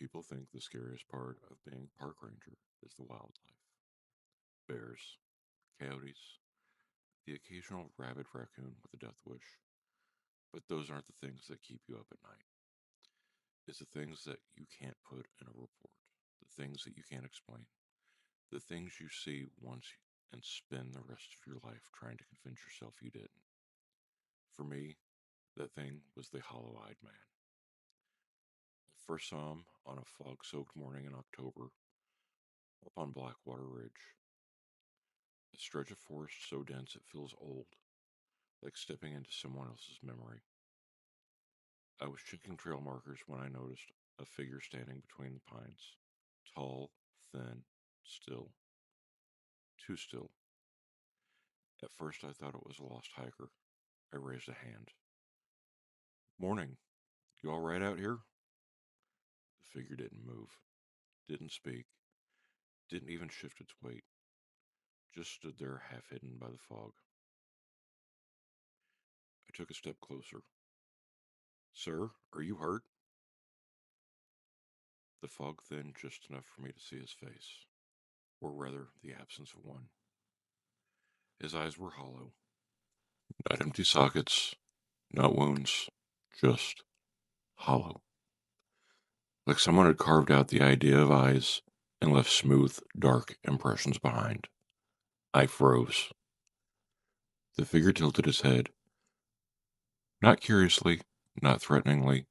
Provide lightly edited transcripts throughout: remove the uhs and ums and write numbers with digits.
People think the scariest part of being a park ranger is the wildlife. Bears, coyotes, the occasional rabid raccoon with a death wish. But those aren't the things that keep you up at night. It's the things that you can't put in a report, the things that you can't explain, the things you see once and spend the rest of your life trying to convince yourself you didn't. For me, that thing was the hollow eyed man. I first saw him on a fog soaked morning in October up on Blackwater Ridge, a stretch of forest so dense it feels old, like stepping into someone else's memory. I was checking trail markers when I noticed a figure standing between the pines. Tall, thin, still. Too still. At first I thought it was a lost hiker. I raised a hand. Morning. You all right out here? The figure didn't move, didn't speak, didn't even shift its weight. Just stood there half hidden by the fog. I took a step closer. Sir, are you hurt? The fog thinned just enough for me to see his face, or rather, the absence of one. His eyes were hollow, not empty sockets, not wounds, just hollow. Like someone had carved out the idea of eyes and left smooth, dark impressions behind. I froze. The figure tilted his head, not curiously, not threateningly,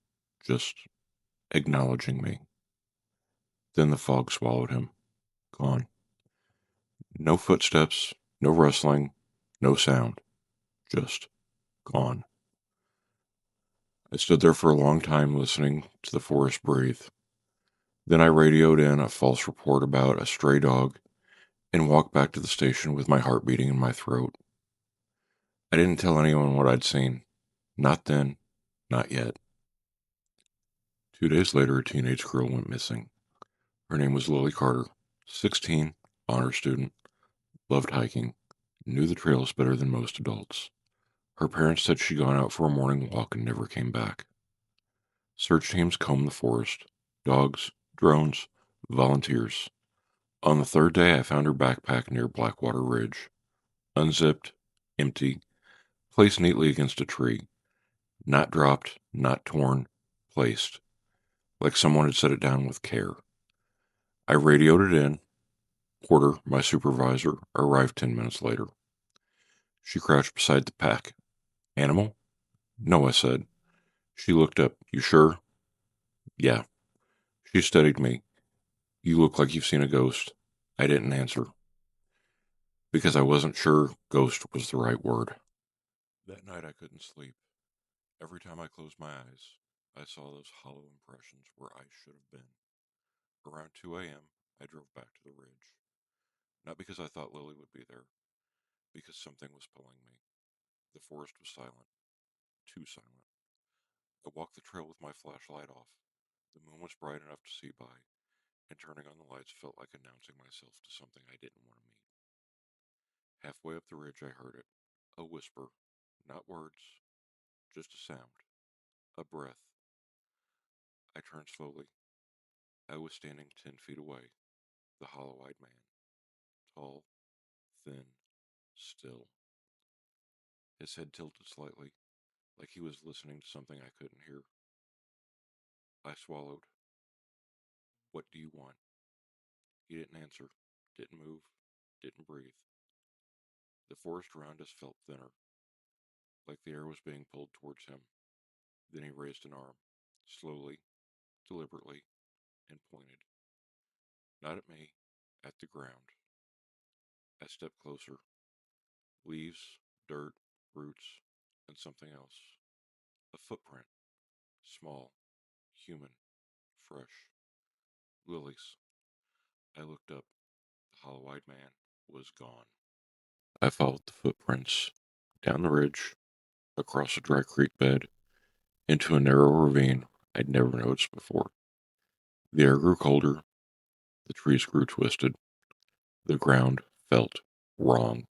just acknowledging me. Then the fog swallowed him. Gone. No footsteps, no rustling, no sound. Just gone. I stood there for a long time listening to the forest breathe. Then I radioed in a false report about a stray dog and walked back to the station with my heart beating in my throat. I didn't tell anyone what I'd seen. Not then, not yet. 2 days later, a teenage girl went missing. Her name was Lily Carter, 16, honor student, loved hiking, knew the trails better than most adults. Her parents said she'd gone out for a morning walk and never came back. Search teams combed the forest. Dogs, drones, volunteers. On the third day, I found her backpack near Blackwater Ridge. Unzipped, empty, placed neatly against a tree. Not dropped, not torn, placed. Like someone had set it down with care. I radioed it in. Porter, my supervisor, arrived 10 minutes later. She crouched beside the pack. Animal? No, I said. She looked up. You sure? Yeah. She studied me. You look like you've seen a ghost. I didn't answer, because I wasn't sure ghost was the right word. That night I couldn't sleep. Every time I closed my eyes, I saw those hollow impressions where I should have been. Around 2 a.m., I drove back to the ridge. Not because I thought Lily would be there, because something was pulling me. The forest was silent. Too silent. I walked the trail with my flashlight off. The moon was bright enough to see by, and turning on the lights felt like announcing myself to something I didn't want to meet. Halfway up the ridge, I heard it. A whisper. Not words, just a sound. A breath. I turned slowly. I was standing 10 feet away, the hollow eyed man. Tall, thin, still. His head tilted slightly, like he was listening to something I couldn't hear. I swallowed. What do you want? He didn't answer, didn't move, didn't breathe. The forest around us felt thinner, like the air was being pulled towards him. Then he raised an arm, slowly, deliberately, and pointed. Not at me, at the ground. I stepped closer. Leaves, dirt, roots, and something else. A footprint. Small, human, fresh. Lily's. I looked up. The hollow eyed man was gone. I followed the footprints down the ridge, across a dry creek bed, into a narrow ravine I'd never noticed before. The air grew colder, the trees grew twisted, the ground felt wrong.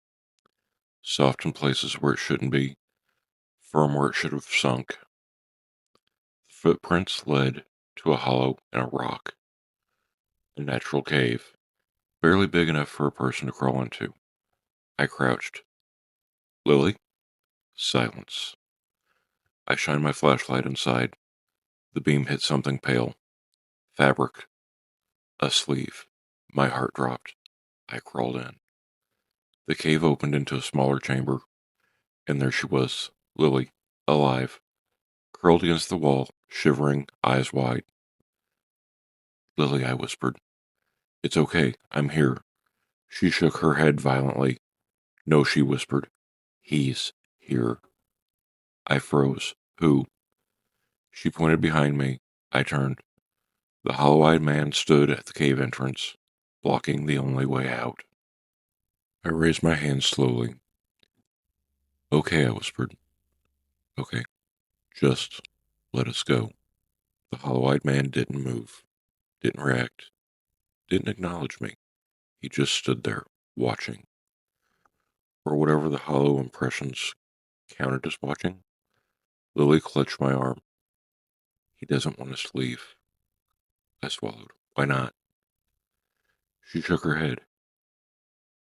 Soft in places where it shouldn't be, firm where it should have sunk. The footprints led to a hollow in a rock, a natural cave, barely big enough for a person to crawl into. I crouched. Lily? Silence. I shined my flashlight inside. The beam hit something pale. Fabric. A sleeve. My heart dropped. I crawled in. The cave opened into a smaller chamber, and there she was, Lily, alive, curled against the wall, shivering, eyes wide. Lily, I whispered. It's okay, I'm here. She shook her head violently. No, she whispered. He's here. I froze. Who? She pointed behind me. I turned. The hollow-eyed man stood at the cave entrance, blocking the only way out. I raised my hand slowly. Okay, I whispered. Okay, just let us go. The hollow-eyed man didn't move, didn't react, didn't acknowledge me. He just stood there, watching. Or whatever the hollow impressions counted as watching. Lily clutched my arm. He doesn't want us to leave. I swallowed. Why not? She shook her head.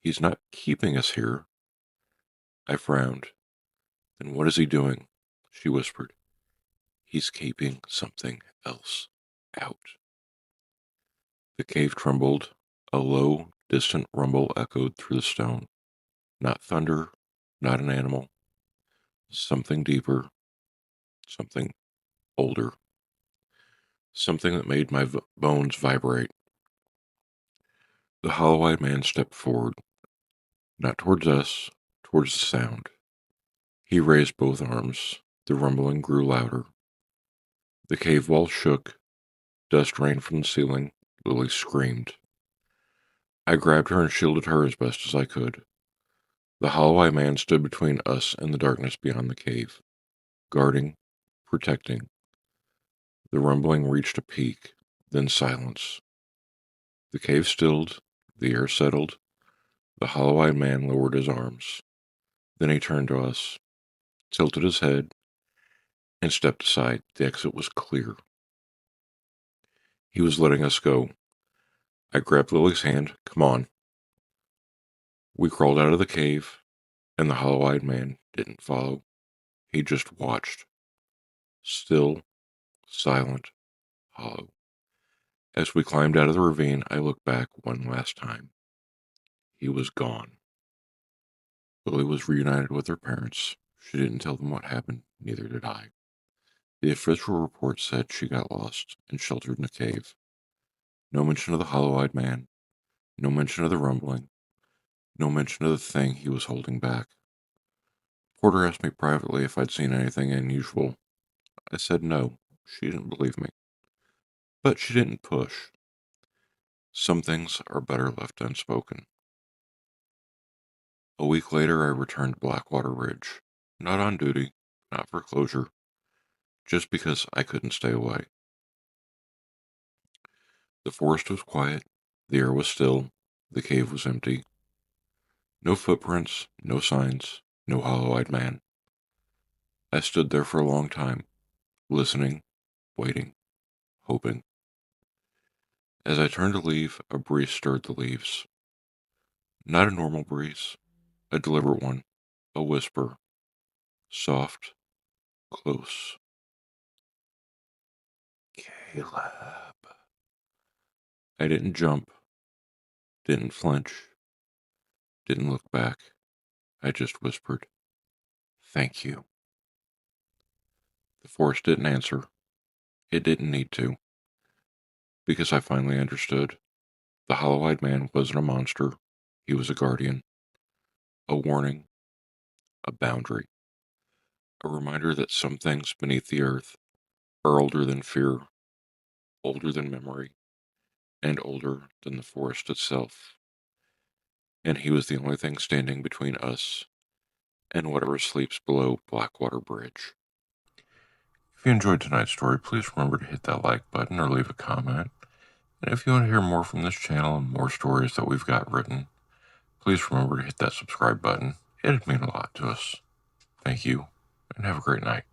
He's not keeping us here. I frowned. Then what is he doing? She whispered. He's keeping something else out. The cave trembled. A low, distant rumble echoed through the stone. Not thunder, not an animal. Something deeper, something older. Something that made my bones vibrate. The hollow-eyed man stepped forward. Not towards us, towards the sound. He raised both arms. The rumbling grew louder. The cave wall shook. Dust rained from the ceiling. Lily screamed. I grabbed her and shielded her as best as I could. The hollow-eyed man stood between us and the darkness beyond the cave, guarding, protecting. The rumbling reached a peak, then silence. The cave stilled, the air settled. The hollow-eyed man lowered his arms. Then he turned to us, tilted his head, and stepped aside. The exit was clear. He was letting us go. I grabbed Lily's hand. Come on. We crawled out of the cave, and the hollow-eyed man didn't follow. He just watched. Still, silent, hollow. As we climbed out of the ravine, I looked back one last time. He was gone. Lily was reunited with her parents. She didn't tell them what happened, neither did I. The official report said she got lost and sheltered in a cave. No mention of the hollow-eyed man, no mention of the rumbling, no mention of the thing he was holding back. Porter asked me privately if I'd seen anything unusual. I said no. She didn't believe me. But she didn't push. Some things are better left unspoken. A week later, I returned to Blackwater Ridge. Not on duty, not for closure, just because I couldn't stay away. The forest was quiet, the air was still, the cave was empty. No footprints, no signs, no hollow-eyed man. I stood there for a long time, listening, waiting, hoping. As I turned to leave, a breeze stirred the leaves. Not a normal breeze, a deliberate one, a whisper, soft, close. Caleb. I didn't jump, didn't flinch, didn't look back. I just whispered, thank you. The forest didn't answer. It didn't need to. Because I finally understood. The hollow-eyed man wasn't a monster. He was a guardian. A warning. A boundary. A reminder that some things beneath the earth are older than fear, older than memory, and older than the forest itself. And he was the only thing standing between us and whatever sleeps below Blackwater Bridge. If you enjoyed tonight's story, please remember to hit that like button or leave a comment. And if you want to hear more from this channel and more stories that we've got written, please remember to hit that subscribe button. It'd mean a lot to us. Thank you, and have a great night.